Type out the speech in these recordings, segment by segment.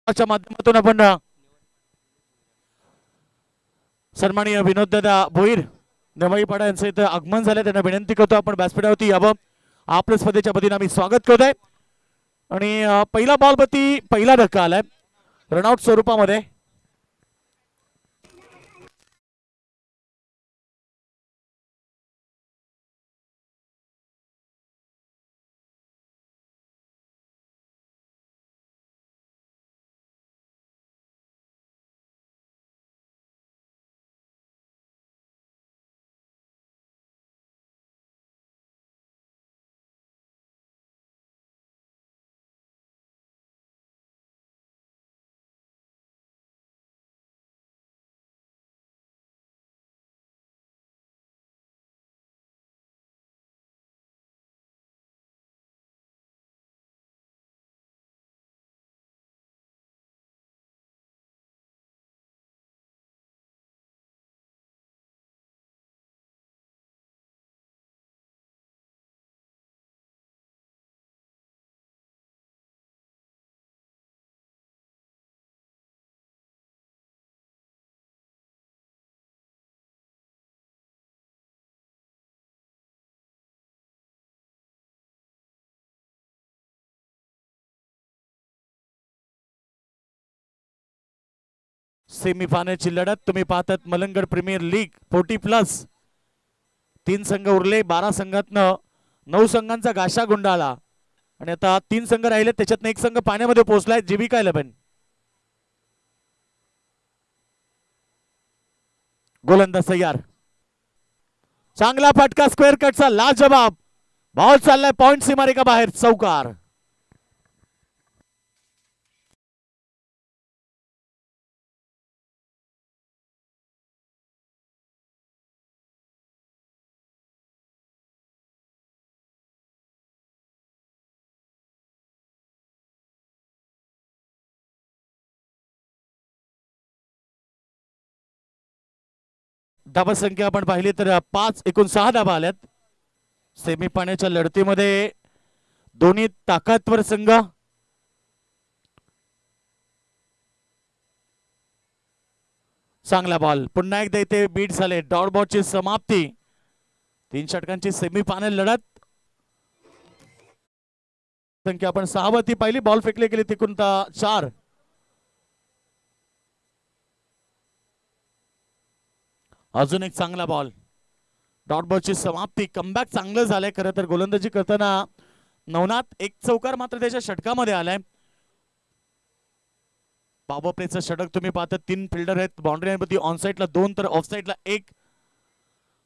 माध्यमातून आपण सन्माननीय विनोददादा भोईर नवाईपाडा यांचं इथं आगमन झालं. त्यांना विनंती करतो आपण व्यासपीठावरती यावं. आपल्या स्पर्धेच्या वतीने आम्ही स्वागत करतोय. आणि पहिला बॉलवरती पहिला धक्का आलाय रनआउट स्वरूपामध्ये. सेमीफायनलची लढत तुम्ही पाहतात. Malangad premier league 40+. 3 संघ उरले. 12 संघातनं 9 संघांचा गाशा गुंडाळला आणि आता 3 संघ राहिले. त्याच्यातनं एक संघ पाण्यामध्ये पोहोचलाय. जीविका 11. गोलंदाज तयार. चांगला फटका स्क्वेअर कटचा लाजवाब. बॉल चाललाय पॉइंट सीमारेखा बाहेर. चौकार. धावा संख्या आपण पाहिली तर 5 एकूण 6 धावा आल्यात. सेमीफायनलच्या लढतीमध्ये दोन्ही ताकदवर संघ. चांगला बॉल. पुन्हा एकदा इथे बीट झाले. डॉट बॉलची समाप्ती. 3 षटकांची सेमीफायनल लढत. संख्या आपण 6 वरती पाहिली. बॉल फेकले गेले तिकून 4. अजून एक चांगला बॉल. डॉट बॉलची समाप्ती. कमबॅक चांगलं झालंय. खरं तर गोलंदाजी करताना नवनाथ एक चौकार मात्र त्याच्या षटकामध्ये आलाय. पॉवर प्लेचं षटक तुम्ही पाहता. 3 फिल्डर आहेत. बाउंड्री लाईनवरती ऑन साईडला 2 तर ऑफ साईडला 1.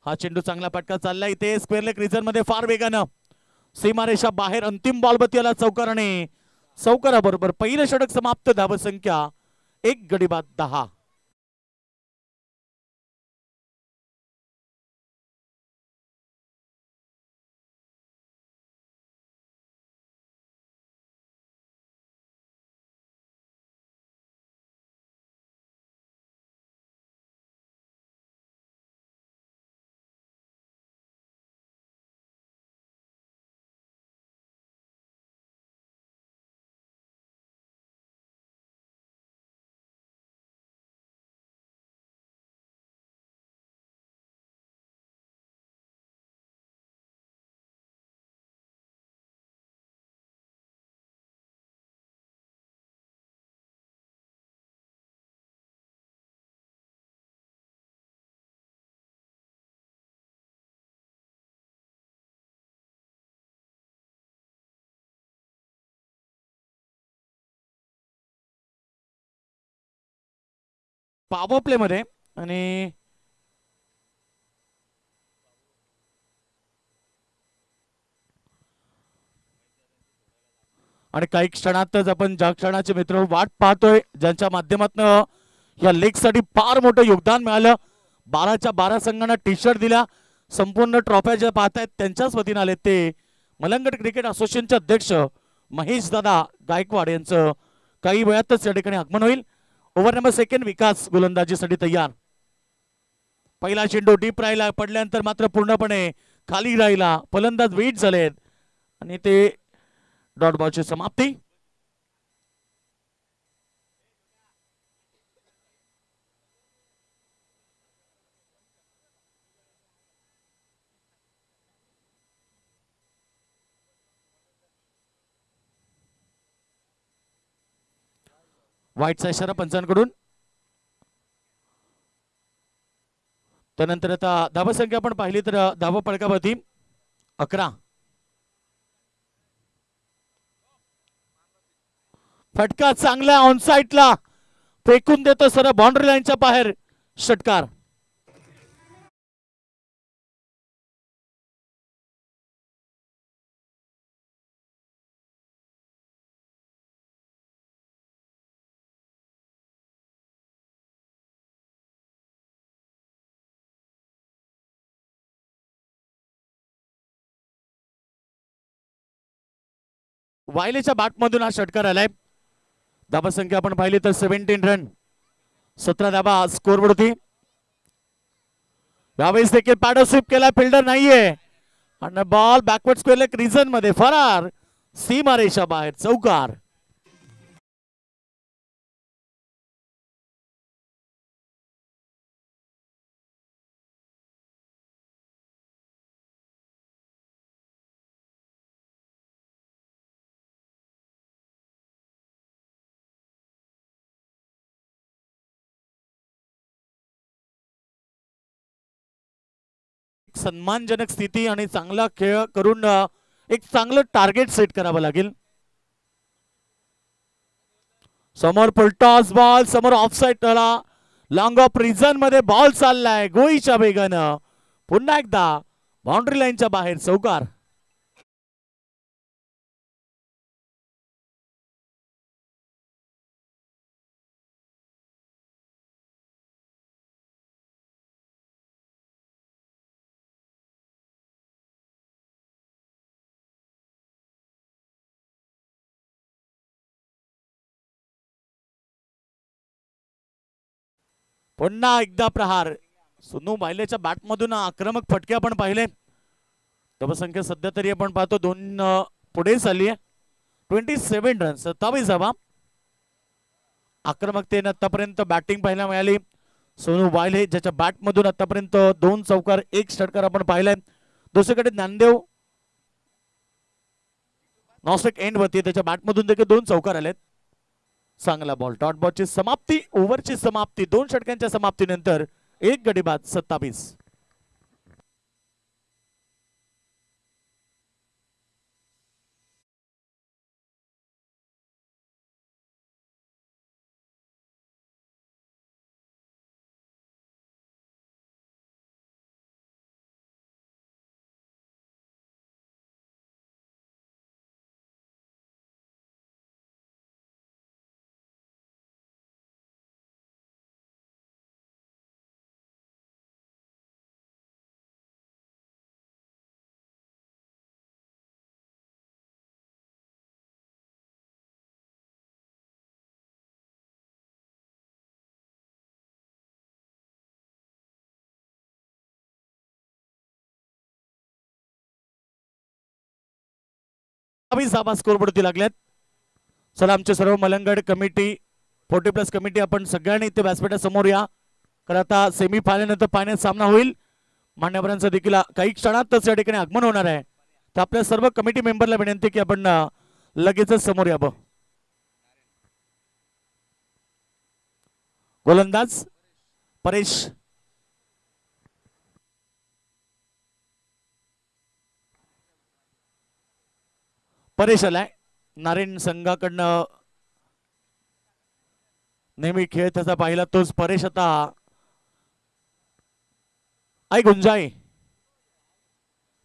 हा चेंडू चांगला फटका चाललाय इथे स्क्वेअर लेग रिजन मध्ये फार वेगानं. सीमारेषा बाहेर. अंतिम बॉलवरती आला चौकार आणि चौकाराबरोबर पहिलं षटक समाप्त. धाव संख्या 1 गडी बाद 10. पॉवर प्ले मध्ये आणि काही क्षणातच आपण ज्या क्षणाचे मित्र वाट पाहतोय ज्यांच्या माध्यमातून या लेग साठी फार मोठं योगदान मिळालं. 12च्या 12 संघांना टी शर्ट दिला. संपूर्ण ट्रॉफ्या ज्या पाहतायत त्यांच्याच वतीने आले ते मलंगड क्रिकेट असोसिएशनचे अध्यक्ष महेश दादा गायकवाड यांचं काही वेळातच या ठिकाणी आगमन होईल. ओव्हर नंबर 2 विकास गोलंदाजीसाठी तयार. पहिला चेंडू डीप राहिला. पडल्यानंतर मात्र पूर्णपणे खाली राहिला. फलंदाज वेट झालेत आणि ते डॉट बॉलची समाप्ती. वाईटचा इशारा पंचांकडून. त्यानंतर आता धावसंख्या आपण पाहिली तर धावा फलकावरती 11. फटका चांगला ऑन साईडला फेकून देतो सर बाउंड्री लाईनच्या बाहेर षटकार. वायलेच्या बॅटमधून हा षटकार आलाय. धाबा संख्या आपण पाहिली तर 17 रन, 17 धाबा स्कोरबोर्ड होती. यावेळेस देखील पॅडो स्वीप केला, फिल्डर नाहीये आणि बॉल बॅकवर्ड स्क्वेअर रिझन मध्ये फरार, सीमारेषा बाहेर चौकार. सन्मानजनक स्थिती आणि चांगला खेळ करून एक चांगलं टार्गेट सेट करावं लागेल. समोर फुलटॉस बॉल, समोर ऑफसाईड लॉंग ऑफ रिझन मध्ये बॉल चाललाय गोईच्या वेगानं. पुन्हा एकदा बाउंड्री लाईनच्या बाहेर चौकार. पुन्हा एकदा प्रहार. सुनू बायलेच्या बॅटमधून आक्रमक फटके आपण पाहिले. धावसंख्या सध्या तरी आपण पाहतो 2 पुढे चालली आहे. 27 रन, 27 धावा. आक्रमकतेने आतापर्यंत बॅटिंग पाहायला मिळाली सोनू वायले, ज्याच्या बॅटमधून आतापर्यंत 2 चौकार 1 षटकार आपण पाहिलाय. दुसरीकडे ज्ञानदेव नॉस्टिक एंड वरती, त्याच्या बॅटमधून देखील 2 चौकार आलेत. चांगला बॉल, डॉट बॉलची समाप्ती, ओव्हरची समाप्ती. 2 षटकांच्या समाप्तीनंतर 1 गडी बाद, 27. धाबा स्कोरबोर्डती लागल्यात. चला आमचे सर्व मलंगड कमिटी, 40+ कमिटी, आपण सगळ्यांनी इथे व्यासपीठा समोर या. कारण आता सेमी फायनल नंतर फायनल सामना होईल. मान्यवरांचं देखील काही क्षणातच या ठिकाणी आगमन होणार आहे. तर आपल्या सर्व कमिटी मेंबरला विनंती की आपण लगेचच समोर यावं. गोलंदाज परेश, परेश आलाय. नारायण संघाकडनं नेहमी खेळ त्याचा पाहिला तोच परेश आता आई गुंजाई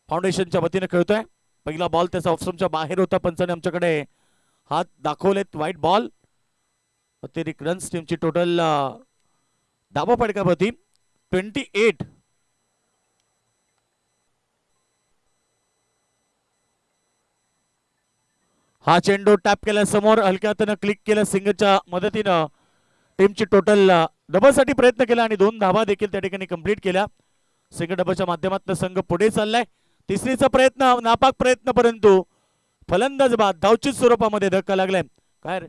फाउंडेशनच्या वतीने खेळतोय. पहिला बॉल त्याचा ऑफस्टंपच्या बाहेर होता. पंचाने आमच्याकडे हात दाखवलेत. वाईट बॉल. अतिरिक्त रन्स टीमची टोटल धावा फटकावरती 28. हा चेंडू टॅप केला समोर, हलक्या हाताने क्लिक केलं सिंगलच्या मदतीनं. टीमची टोटल डबलसाठी प्रयत्न केला आणि 2 धावा देखील त्या ठिकाणी कंप्लीट केल्या. सिंगल डबलच्या माध्यमातून संघ पुढे चाललाय. तिसरीचा प्रयत्न नापाक प्रयत्न, परंतु फलंदाज बाद धावचीत स्वरूपामध्ये धक्का लागलाय. काय रे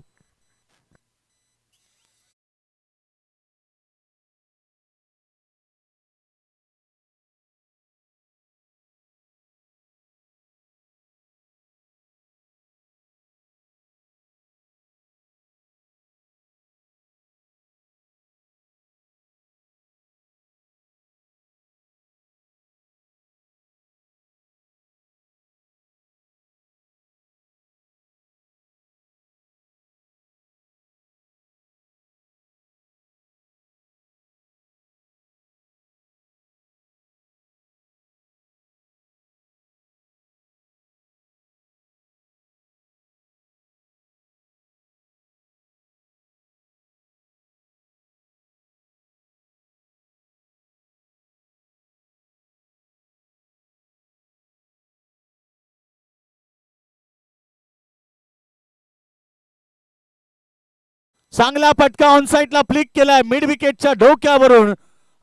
चांगला फटका ऑन साइडला फ्लिक केलाय मिड विकेटच्या डोक्यावरून.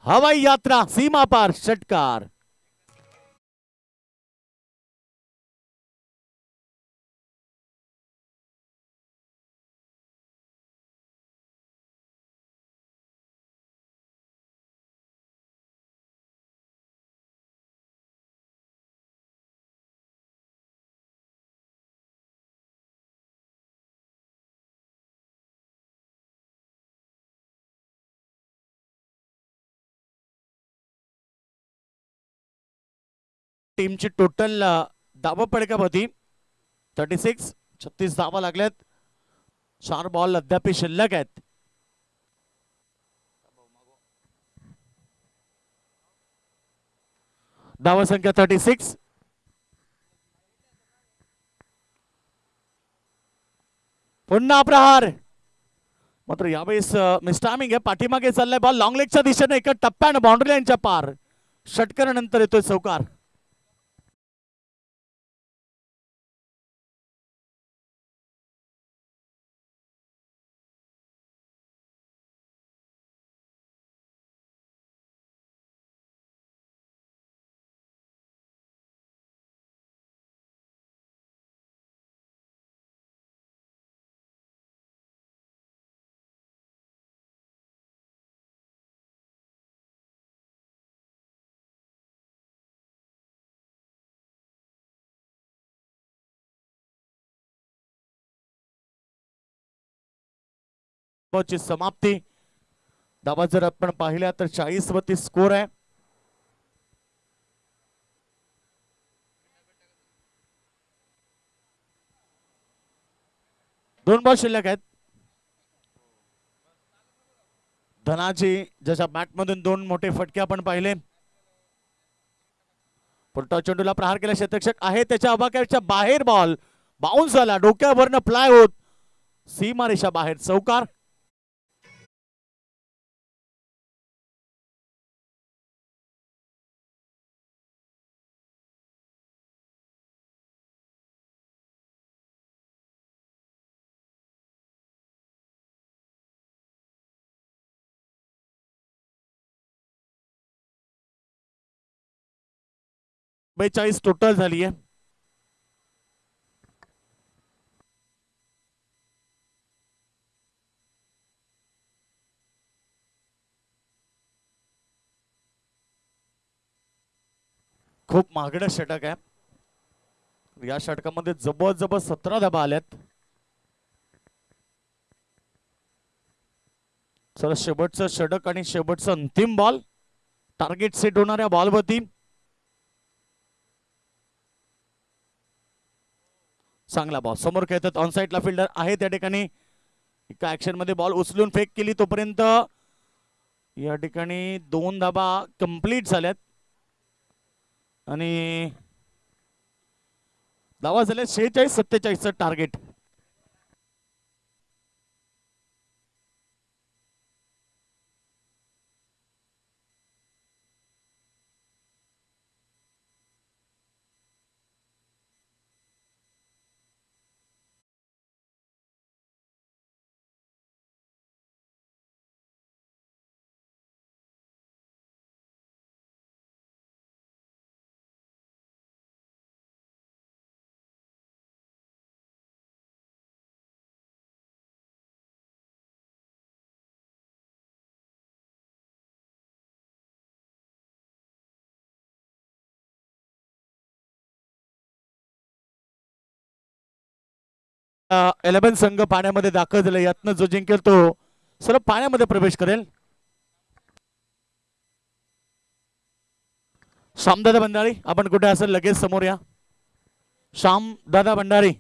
हवाई यात्रा सीमा पार षटकार. टीमची टोटल धावा पडका होती 36. 36 धावा लागल्यात. 4 बॉल अद्याप शिल्लक आहेत. धावा संख्या 36. पुन्हा प्रहार. मात्र यावेळेस मिस्टामिंग आहे. पाठीमागे चाललाय बॉल लॉंग लेगच्या दिशेने एका टप्प्यानं बाउंड्री लाईनच्या पार. षटकारानंतर येतोय चौकार. ची समाप्ती. धावा जर आपण पाहिल्या तर 40 वरती स्कोर आहे. दोन बॉल शिल्लक आहेत. धनाजी ज्याच्या बॅट मधून 2 मोठे फटके आपण पाहिले. पुरटा चेंडूला प्रहार केला. क्षेत्ररक्षक आहे त्याच्या आवाक्याच्या बाहेर. बॉल बाउन्स झाला डोक्यावरनं फ्लाय होत सीमारेषा बाहेर. चौकार. बेचाळीस टोटल झाली आहे. खूप महागडं षटक आहे. या षटकामध्ये जबरदस्त 17 धाबा आल्यात. चला शेवटचं षटक आणि शेवटचं अंतिम बॉल. टार्गेट सेट होणाऱ्या बॉलवरती चांगला बॉल समोर खेळतात. ऑन साइडला फिल्डर आहे त्या ठिकाणी. एका ऍक्शन मध्ये बॉल उचलून फेक केली तोपर्यंत या ठिकाणी 2 धाबा कंप्लीट झाल्यात आणि धावा झाल्या 46-47 टार्गेट. इलेव्हन संघ पाण्यामध्ये दाखल झाले. यातनं जो जिंकेल तो सर्व पाण्यामध्ये प्रवेश करेल. श्यामदादा भंडारी आपण कुठे असेल लगेच समोर या. श्यामदादा भंडारी.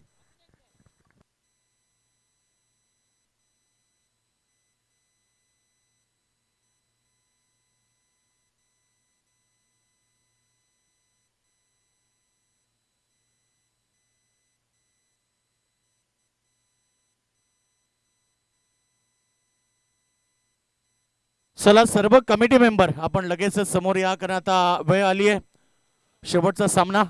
चला सर्व कमिटी मेंबर आपण लगेच समोर या कारण आता वेळ आली आहे. शेवटचा सामना.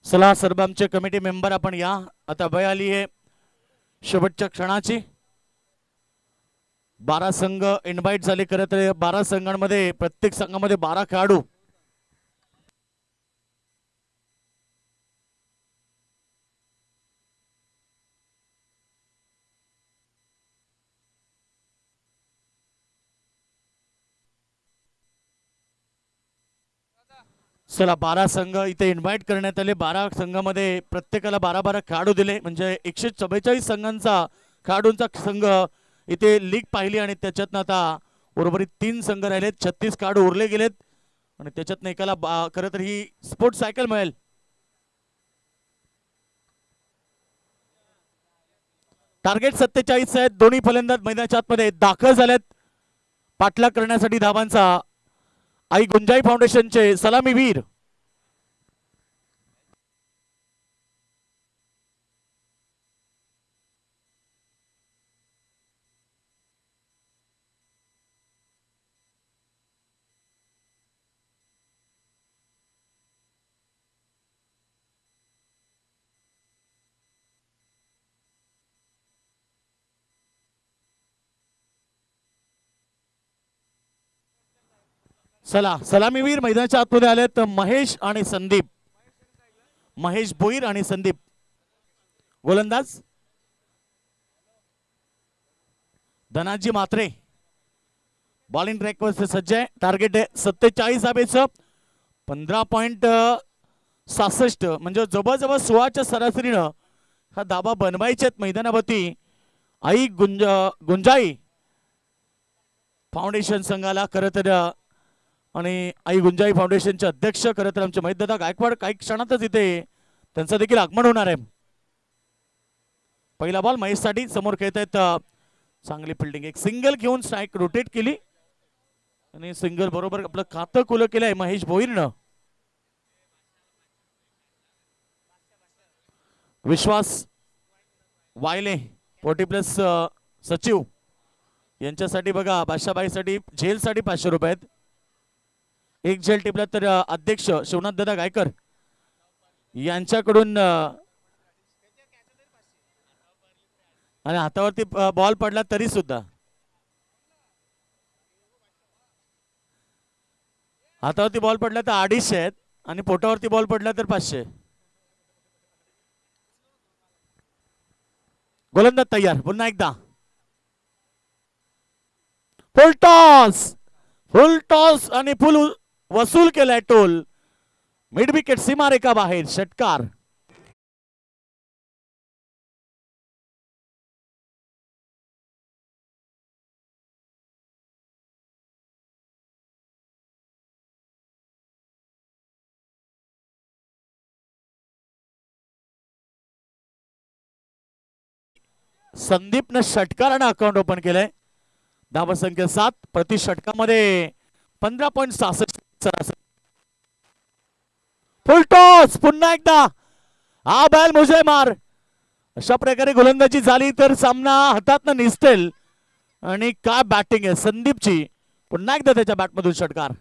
चला सर्व आमचे कमिटी मेंबर आपण या, आता वेळ आली आहे शेवटच्या क्षणाची. 12 संघ इन्व्हाइट झाले. खरं तर 12 संघांमध्ये प्रत्येक संघामध्ये 12 खेळाडू. चला 12 संघ इथे इन्व्हाइट करण्यात आले. 12 संघामध्ये प्रत्येकाला 12-12 खेळाडू दिले, म्हणजे 144 संघांचा खेळाडूंचा संघ इथे लीग पाहिली आणि त्याच्यातनं आता उर्वरित 3 संघ राहिलेत. 36 खेळाडू उरले गेलेत आणि त्याच्यातनं एकाला खरं तर ही स्पोर्ट्स सायकल मिळेल. टार्गेट 47 आहेत. दोन्ही फलंदाज मैदानाच्या आतमध्ये दाखल झालेत पाठलाग करण्यासाठी धावांचा. आई गुंजाई फाउंडेशनचे सलामीवीर चला सलामीवीर मैदानाच्या आतमध्ये आलेत महेश आणि संदीप. महेश भोईर आणि संदीप गोलंदाज. धनाजी मात्रे बॉलिंग ट्रॅकवर सज्ज आहे. टार्गेट आहे 47 धाब्याचं. 15.66 म्हणजे जवळजवळ 16च्या सरासरीनं हा धाबा बनवायचे मैदानावरती. आई गुंजाई फाउंडेशन संघाला खरं तर आणि आई गुंजाई फाउंडेशनचे अध्यक्ष खरं तर आमचे महेशदादा गायकवाड काही क्षणातच इथे त्यांचं देखील आगमन होणार आहे. पहिला बॉल महेशसाठी. समोर खेळत आहेत चांगली फिल्डिंग. एक सिंगल घेऊन स्ट्राईक रोटेट केली आणि सिंगल बरोबर आपलं खातं खुलं केलं आहे महेश भोईरनं. विश्वास वायले 40+ सचिव यांच्यासाठी बघा बादशाबाईसाठी झेलसाठी 500 रुपये आहेत. एक झेल टिपला तर अध्यक्ष शिवनाथ दादा गायकर यांच्याकडून आणि हातावरती बॉल पडला तरी सुद्धा हातावरती बॉल पडला तर 250 आहेत आणि पोटावरती बॉल पडला तर 500. गोलंदाज तयार. पुन्हा एकदा फुल टॉस आणि फुल वसूल केलाय टोल. मिड विकेट सीमारेखा बाहेर. षटकार. संदीपनं षटकारानं अकाउंट ओपन केलंय. धावा संख्या 7. प्रति षटकामध्ये 15.66. फुल टॉस. पुन्हा एकदा हा बॅल मुझे मार. अशा प्रकारे गोलंदाजी झाली तर सामना हातातनं निसटेल. आणि काय बॅटिंग आहे संदीपची. पुन्हा एकदा त्याच्या बॅटमधून षटकार.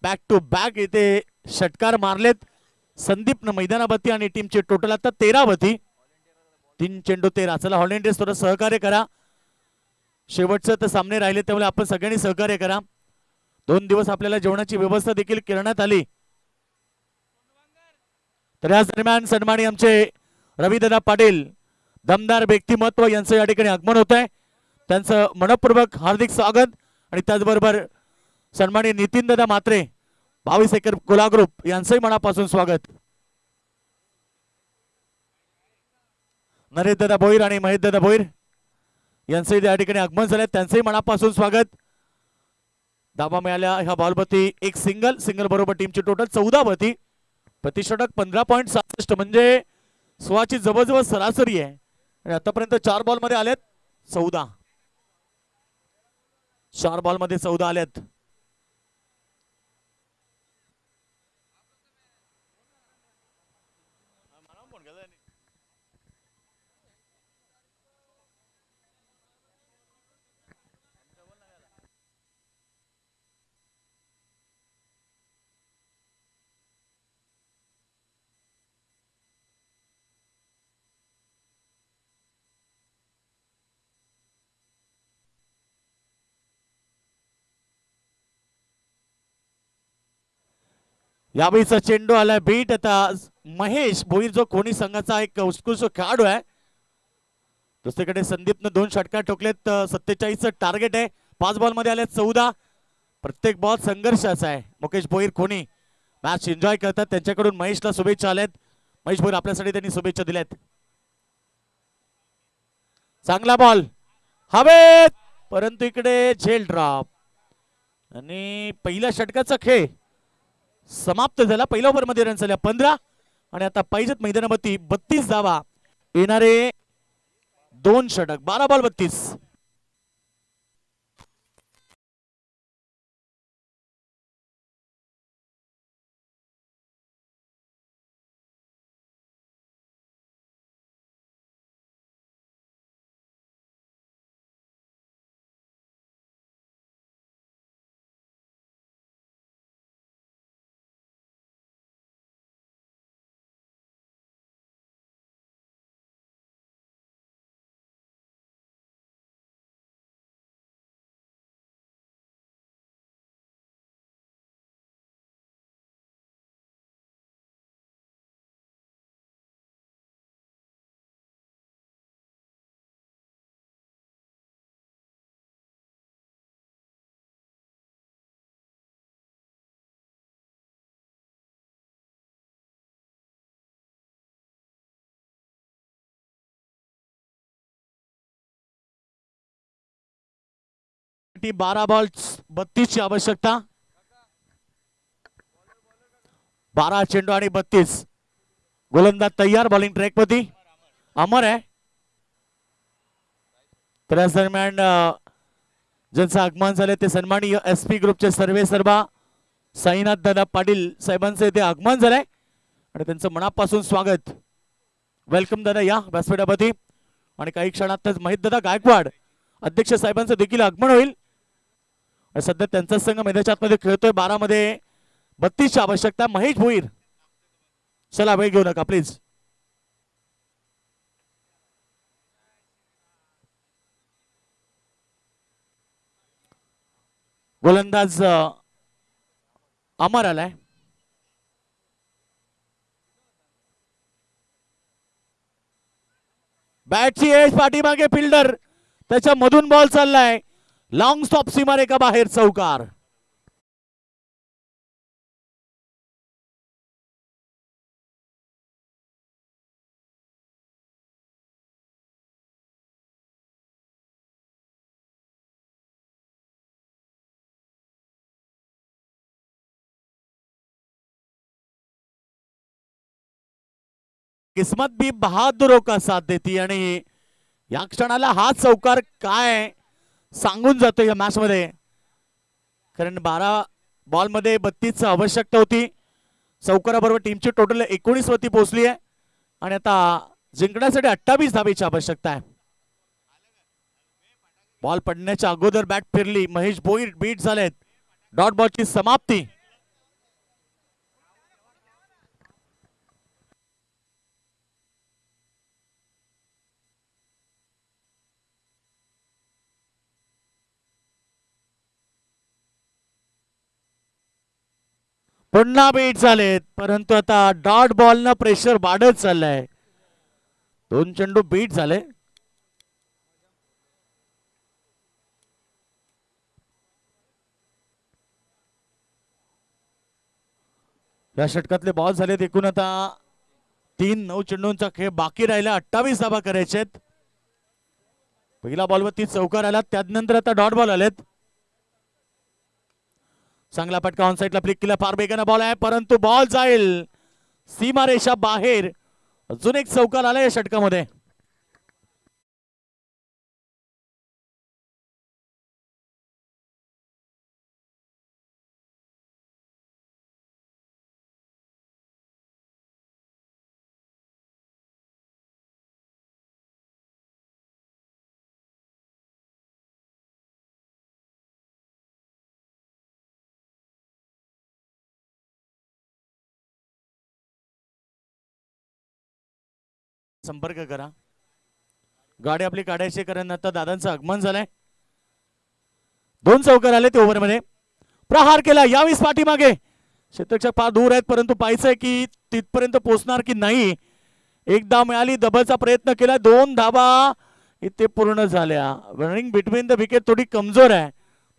बॅक टू बॅक इथे षटकार मारलेत संदीपनं मैदानावरती आणि टीमचे टोटल आता 13 वरती. 3 चेंडू 13. चला हॉलंडेस थोडं सहकार्य करा. शेवटचं तर सामने राहिले त्यामुळे आपण सगळ्यांनी सहकार्य करा. 2 दिवस आपल्याला जेवणाची व्यवस्था देखील करण्यात आली. तर या दरम्यान सन्मानी आमचे रविदादा पाटील दमदार व्यक्तिमत्व यांचं या ठिकाणी आगमन होत आहे. त्यांचं मनपूर्वक हार्दिक स्वागत. आणि त्याचबरोबर सन्मानी नितीन दादा मात्रे 22 एकर कोला ग्रुप यांचंही मनापासून स्वागत. नरेश दादा भोईर आणि महेश दादा भोईर यांचंही या ठिकाणी आगमन झालं. त्यांचंही मनापासून स्वागत. धावा मिळाल्या ह्या बॉलवरती. एक सिंगल बरोबर टीमची टोटल 14 वरती. प्रतिषटक 15.66 म्हणजे 16ची जवळजवळ सरासरी आहे. आणि आतापर्यंत 4 बॉलमध्ये आलेत 14. 4 बॉलमध्ये 14 आलेत. यावेळीचा चेंडू आलाय बीट. आता महेश भोईर जो कोणी संघाचा एक उत्कृष्ट खेळाडू आहे. दुसरीकडे संदीपनं 2 षटकार ठोकलेत. 47 टार्गेट आहे. 5 बॉल मध्ये आले 14. प्रत्येक बॉल संघर्षाचा आहे. मुकेश भोईर कोणी मॅच एन्जॉय करतात. त्यांच्याकडून महेशला शुभेच्छा आल्यात. महेश भोईर आपल्यासाठी त्यांनी शुभेच्छा दिल्यात. चांगला बॉल हवेत, परंतु इकडे झेल ड्रॉप आणि पहिल्या षटकाचा खेळ समाप्त झाला. पहिल्या ओव्हर मध्ये रन झाल्या 15 आणि आता पाहिजेत मैदानावरती 32 धावा. येणारे 2 षटक 12 बॉल 32. टी 12 बॉल 32 ची आवश्यकता. 12 चेंडू आणि 32. गोलंदाज तयार. बॉलिंग ट्रॅक मध्ये अमर आहे. त्याच दरम्यान ज्यांचं आगमन झाले ते सन्माननीय SP ग्रुपचे सर्वे सर्वा साईनाथ दादा पाटील साहेबांचे ते आगमन झालंय आणि त्यांचं मनापासून स्वागत. वेलकम दादा या व्यासपीठावरती. आणि काही क्षणातच महेश दादा गायकवाड अध्यक्ष साहेबांचं देखील आगमन होईल. सध्या त्यांचा संघ मैदानाच्या आतमध्ये खेळतोय. 12 मध्ये 32 ची आवश्यकता. महेश भोईर चला वेळ घेऊ नका प्लीज. गोलंदाज अमर आलाय. बॅटची एज पाठीमागे फिल्डर त्याच्या मधून बॉल चाललाय. लॉंग स्टॉप सीमारेखा बाहेर चौकार. किस्मत भी बहादुरों का साथ देती आणि या क्षणाला हा चौकार काय सांगून जातो या मॅच मध्ये. कारण 12 बॉल मध्ये 32 ची आवश्यकता होती. चौकाराबरोबर टीमची टोटल 19 वरती पोहोचली आहे आणि आता जिंकण्यासाठी 28 धावेची आवश्यकता आहे. बॉल पडण्याच्या अगोदर बॅट फिरली. महेश भोईर बीट झालेत. डॉट बॉलची समाप्ती. पुन्हा बीट झालेत, परंतु आता डॉट बॉल न प्रेशर वाढत चाललंय. 2 चेंडू बीट झाले. या षटकातले बॉल झालेत एकूण आता 3. 9 चेंडूंचा खेळ बाकी राहिला. 28 धावा करायचेत. पहिला बॉलवरती चौकार आला. त्यानंतर आता डॉट बॉल आलेत. चांगला फटका ऑन साइडला फ्लिक केला. फार बेगाना बॉल आहे परंतु बॉल जाईल सीमारेषा बाहेर. अजून एक चौकार आला या षटकामध्ये. संपर्क करा. गाडी आपली काढायची कारण आता दादांचं आगमन झालंय. 2 चौकार आले ते ओव्हर मध्ये. प्रहार केला यावेळेस पाठीमागे क्षेत्ररक्षक फार दूर आहेत परंतु पाहायचंय की तिथपर्यंत पोहोचणार की नाही. एकदा मिळाली डबलचा प्रयत्न केला 2 धाबा इथे पूर्ण झाल्या. रनिंग बिटवीन द विकेट थोडी कमजोर आहे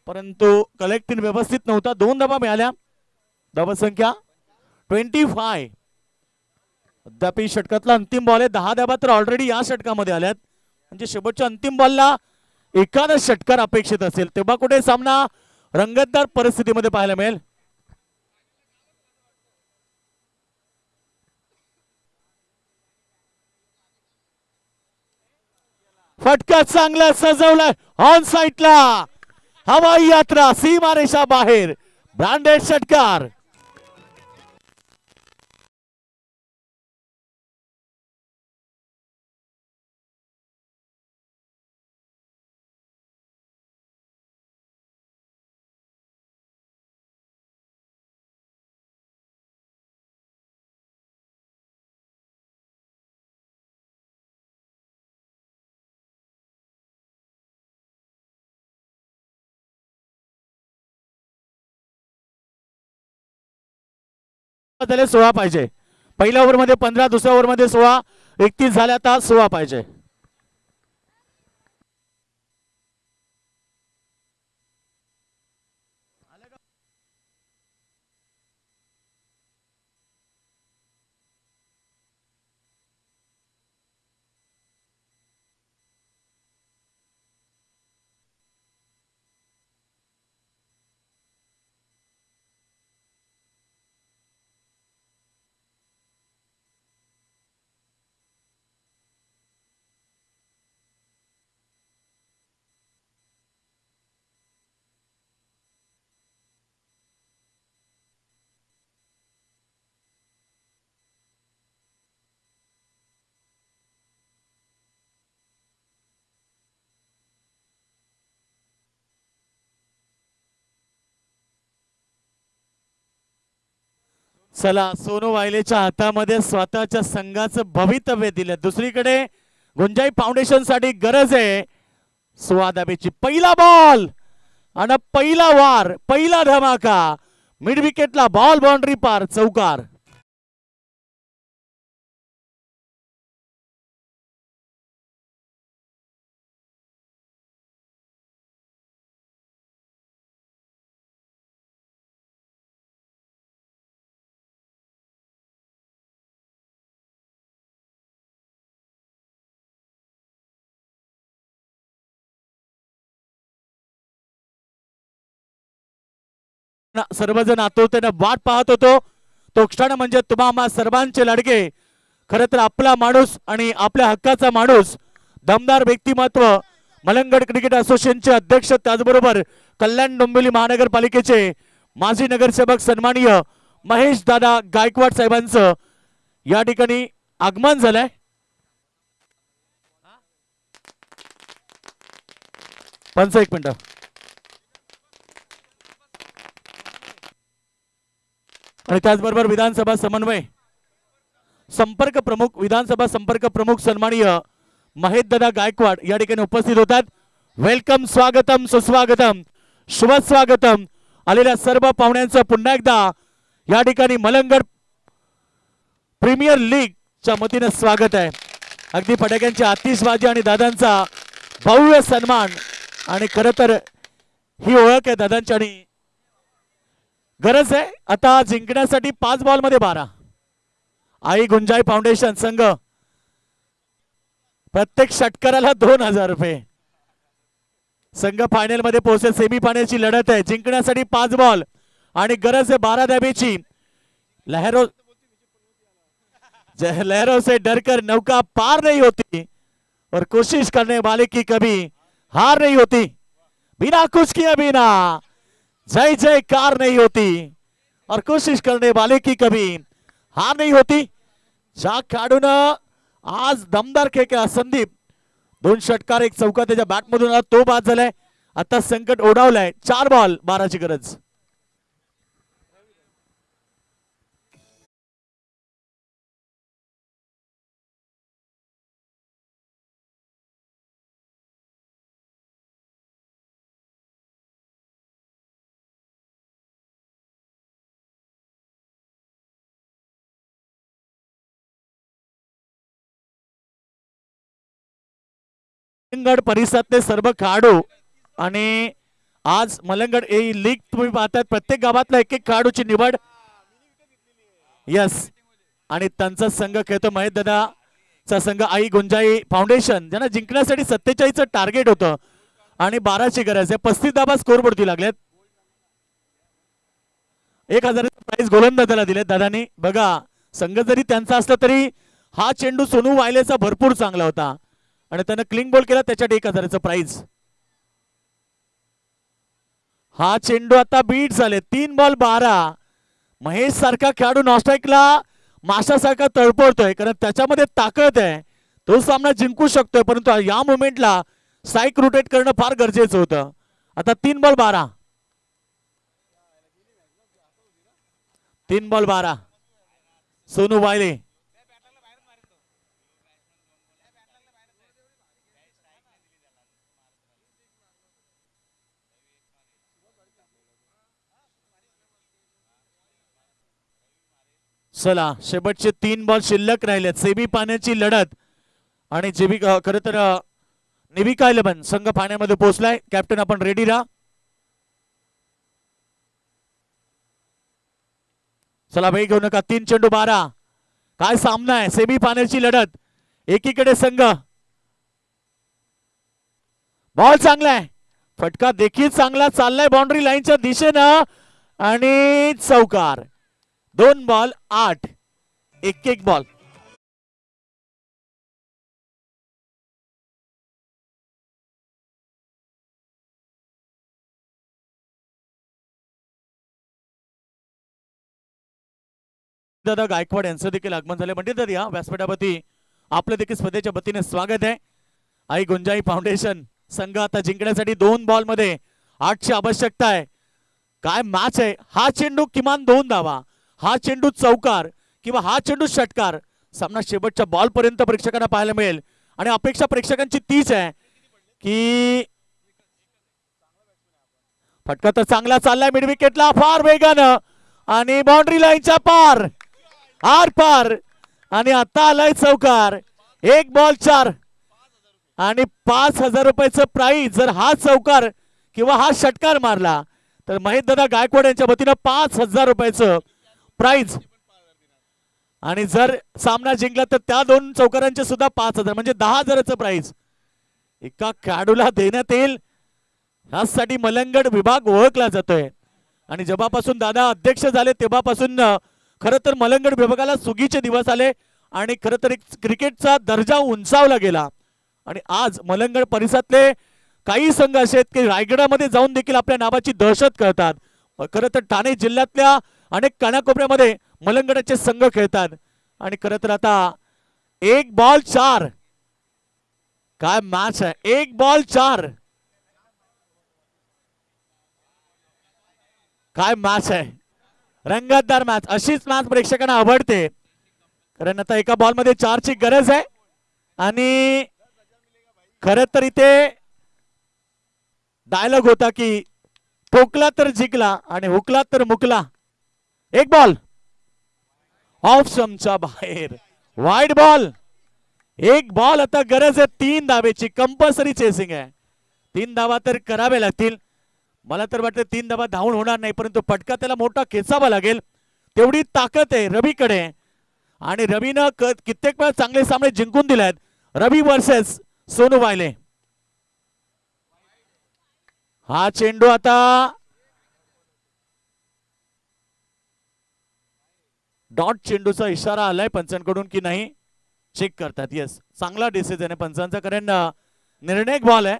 परंतु कलेक्टिंग व्यवस्थित नव्हता. 2 धाबा मिळाल्या. धावा संख्या 25. अद्याप षटकातला अंतिम बॉल आहे. 10 धाबा तर ऑलरेडी या षटकामध्ये आल्यात म्हणजे शेवटच्या अंतिम बॉलला एखादा षटकार अपेक्षित असेल तेव्हा कुठे सामना रंगतदार परिस्थितीमध्ये पाहायला मिळेल. फटका चांगला सजवलाय ऑन साइडला. हवाई यात्रा सीमारेषा बाहेर. ब्रँडेड षटकार. झाले 16 पाहिजे. पहिल्या ओव्हरमध्ये 15, दुसऱ्या ओव्हरमध्ये 16, 31 झाल्या. आता 16 पाहिजे. चला सोनू वायलेच्या हातामध्ये स्वतःच्या संघाचं भवितव्य दिलं. दुसरीकडे गुंजाई फाउंडेशन साठी गरज आहे स्वादाबेची. पहिला बॉल आणि पहिला वार, पहिला धमाका. मिड विकेटला बॉल बाउंड्री पार, चौकार. सर्वजण आतुरतेने वाट पाहत होतो. तो क्षण म्हणजे तुम्हा आम्हा सर्वांचे लाडके, खरं तर आपला माणूस आणि आपल्या हक्काचा माणूस, दमदार व्यक्तिमत्व, मलंगड क्रिकेट असोसिएशनचे अध्यक्ष, त्याचबरोबर कल्याण डोंबिवली महानगरपालिकेचे माजी नगरसेवक सन्माननीय महेश दादा गायकवाड साहेबांचं या ठिकाणी आगमन झालंय. पंच एक मिनिट. आणि त्याचबरोबर विधानसभा समन्वय संपर्क प्रमुख, विधानसभा संपर्क प्रमुख सन्माननीय महेश दादा गायकवाड या ठिकाणी उपस्थित होतात. वेलकम, स्वागतम, सुस्वागतम, शुभ स्वागतम. आलेल्या सर्व पाहुण्यांचं पुन्हा एकदा या ठिकाणी मलंगड प्रीमियर लीग च्या वतीने स्वागत आहे. अगदी फटाक्यांची आतिषबाजी आणि दादांचा भव्य सन्मान. आणि खरं तर ही ओळख आहे दादांची आणि गरज आहे आता जिंकण्यासाठी. 5 बॉल मध्ये 12. आई गुंजाई फाउंडेशन संघ प्रत्येक षटकाराला 2000 रुपये. संघ फायनल मध्ये पोहोचेल. सेमी फायनलची लढत आहे. जिंकण्यासाठी 5 बॉल आणि गरज आहे 12 धाब्याची. लहरों से डरकर नौका पार नहीं होती और कोशिश करने वाले की कभी हार नहीं होती. बिना कुछ किए बिना जय जयकार नहीं होती और कोशिश करने वाले की कभी हार नहीं होती. ज्या खेळाडून आज दमदार खेळ केला संदीप, 2 षटकार 1 चौका त्याच्या बॅटमधून तो बाद झालाय. आता संकट ओढावलंय. 4 बॉल 12ची गरज. मलंगड परिसरातले सर्व खेळाडू आणि आज मलंगड लीग तुम्ही पाहतात प्रत्येक गावातला एक एक खेळाडूची निवड यस आणि त्यांचा संघ खेळतो महेश दादाचा संघ आई गुंजाई फाउंडेशन ज्यांना जिंकण्यासाठी 47चं टार्गेट होतं आणि 12ची गरज आहे 35 धावा स्कोरवरती लागलेत 1000 प्राइस गोलंदाजाला दिलेत दादानी बघा संघ जरी त्यांचा असला तरी हा चेंडू सोनू वायलेचा भरपूर चांगला होता आणि त्यानं क्लिंग बॉल केला त्याच्यात 1000चं प्राइज हा चेंडू आता बीट झाले 3 बॉल 12 महेश सारखा खेळाडू नॉस्ट्राईकला माशासारखा तळपडतोय कारण त्याच्यामध्ये ताकद आहे तो सामना जिंकू शकतोय परंतु या मोमेंटला स्ट्राईक रोटेट करणं फार गरजेचं होतं आता 3 बॉल 12 3 बॉल 12 सोनू वायले चला शेवटचे 3 बॉल शिल्लक राहिलेत सेमी पाण्याची लढत आणि जेबी खरं तर निविका 11 संघ पाण्यामध्ये पोहोचलाय कॅप्टन आपण रेडी राहा चला वेग घेऊ नका 3 चेंडू 12 काय सामना आहे सेमी पाण्याची लढत एकीकडे संघ बॉल चांगला आहे फटका देखील चांगला चाललाय बाउंड्री लाईनच्या दिशेनं आणि चौकार 2 बॉल 8 एक बॉल दादा गायकवाड यांचं देखील आगमन झाले म्हणजे दादा या व्यासपीठावरती आपलं देखील स्पर्धेच्या वतीने स्वागत आहे आई गुंजाई फाउंडेशन संघ आता जिंकण्यासाठी 2 बॉल मध्ये 8ची आवश्यकता आहे काय मॅच आहे हा चेंडू किमान 2 धावा हा चेंडू चौकार किंवा हा चेंडू षटकार सामना शेवटच्या बॉल पर्यंत प्रेक्षकांना पाहायला मिळेल आणि अपेक्षा प्रेक्षकांची तीच आहे की फटका तर चांगला चाललाय मिड विकेटला फार वेगानं आणि बाउंड्री लाईनच्या पार आर पार आणि आता आलाय चौकार 1 बॉल 4 आणि 5000 रुपयाचं प्राइज जर हा चौकार किंवा हा षटकार मारला तर महेश दादा गायकवाड यांच्या वतीनं 5000 रुपयाचं प्राइज आणि जर सामना जिंकला तर त्या 2 चौकारांचे सुद्धा 5000 म्हणजे 10000चं प्राइज एका खेळाडूला देण्यात येईल यासाठी मलंगड विभाग ओळखला जातोय आणि जेव्हापासून दादा अध्यक्ष झाले तेव्हापासून खरं तर मलंगड विभागाला सुगीचे दिवस आले आणि खरं तर क्रिकेटचा दर्जा उंचावला गेला आणि आज मलंगड परिसरातले काही संघ असे आहेत की रायगडामध्ये जाऊन देखील आपल्या नावाची दहशत करतात खरं तर ठाणे जिल्ह्यातल्या अनेक कानाकोपऱ्यामध्ये मलंगडाचे संघ खेळतात आणि खरं तर आता 1 बॉल 4 काय मॅच आहे 1 बॉल 4 काय मॅच आहे रंगतदार मॅच अशीच मॅच प्रेक्षकांना आवडते कारण आता एका बॉल मध्ये 4ची गरज आहे आणि खरं तर इथे डायलॉग होता की ठोकला तर जिंकला आणि हुकला तर मुकला 1 बॉल ऑफ स्टंपच्या बाहेर वाईड बॉल 1 बॉल आता गरज आहे 3 धावेची कंपल्सरी चेसिंग आहे 3 धावा तर करावे लागतील मला तर वाटतं 3 धावा धावून होणार नाही परंतु पटका त्याला मोठा खेचावा लागेल तेवढी ताकद आहे रवीकडे आणि रवीनं कित्येक वेळा चांगले सामने जिंकून दिलेत रवी वर्सेस सोनू वायले हा चेंडू आता डॉट चेंडूचा इशारा आलाय पंचांकडून की नाही चेक करतात येस चांगला डिसिजन आहे पंचांचा कारण निर्णायक बॉल आहे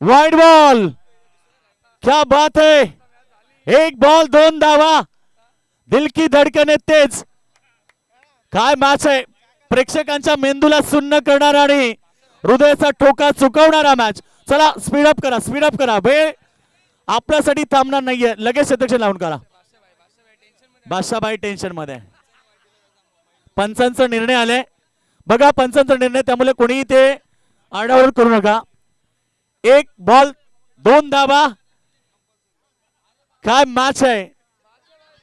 वाइड बॉल, क्या बात है, एक बॉल दोन धावा, दिल की धडकन तेज. काय मॅच आहे, प्रेक्षकांच्या मेंदूला सुन्न करणारा आणि हृदयाचा ठोका चुकवणारा मॅच. चला स्पीडअप करा, वेळ आपल्यासाठी थांबणार नाहीये, लगेच शतक लावून करा. बादशाहबाई टेन्शन मध्ये, पंचांचा निर्णय आलाय बघा, पंचांचा निर्णय, त्यामुळे कोणीही ते आडावर करू नका. एक बॉल दोन धावा, काय मॅच आहे,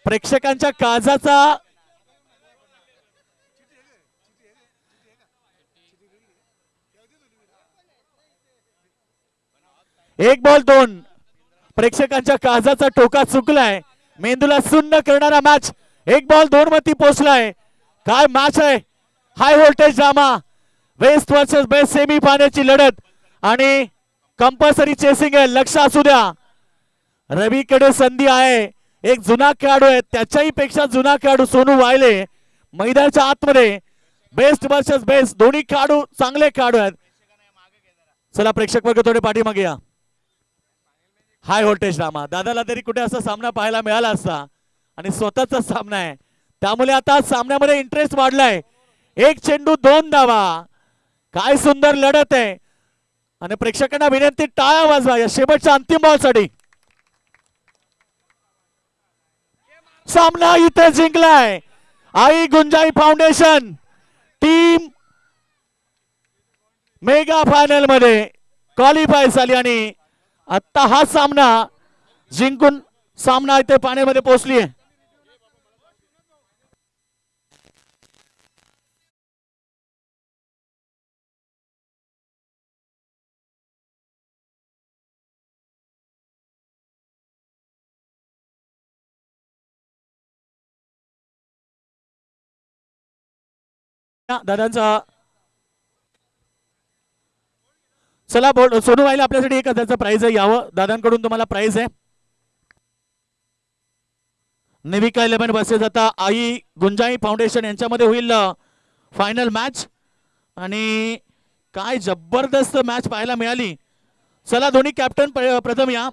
प्रेक्षकांच्या काळजाचा. एक बॉल दोन, प्रेक्षकांच्या काळजाचा टोका चुकलाय, मेंदूला सुन्न करणारा मॅच. एक बॉल दोन वरती पोहोचलाय, काय मॅच आहे, high voltage drama, west versus best semi फायनलची लढत आणि कंपल्सरी चेसिंग आहे. लक्ष असू द्या, रवीकडे संधी आहे, एक जुना खेळाडू आहे, त्याच्याही पेक्षा जुना खेळाडू सोनू वायले मैदानाच्या आतमध्ये. बेस्ट वर्सेस बेस्ट, दोन्ही खेळाडू चांगले खेळाडू आहेत. चला प्रेक्षक वर्ग थोडे पाठीमागे या. हाय व्होल्टेज ड्रामा, दादाला तरी कुठे असा सामना पाहायला मिळाला असता, आणि स्वतःचा सामना आहे, त्यामुळे आता सामन्यामध्ये इंटरेस्ट वाढलाय. एक चेंडू दोन धावा, काय सुंदर लढत आहे, आणि प्रेक्षकांना विनंती टाळ्या वाजवा या शेवटच्या अंतिम बॉल साठी. सामना इथे जिंकलाय आई गुंजाई फाउंडेशन टीम, मेगा फायनल मध्ये क्वालिफाय झाली आणि आता हा सामना जिंकून सामना इथे पाण्यामध्ये पोहोचली आहे. दादांचा चला बोल, सोनू व्हायला आपल्यासाठी एक हजारचा प्राइज आहे, यावं दादांकडून तुम्हाला प्राइज आहे. नेविका 11 वर्सेस आता आई गुंजाई फाउंडेशन यांच्यामध्ये होईल फायनल मॅच, आणि काय जबरदस्त मॅच पाहायला मिळाली. चला दोन्ही कॅप्टन प्रथम या.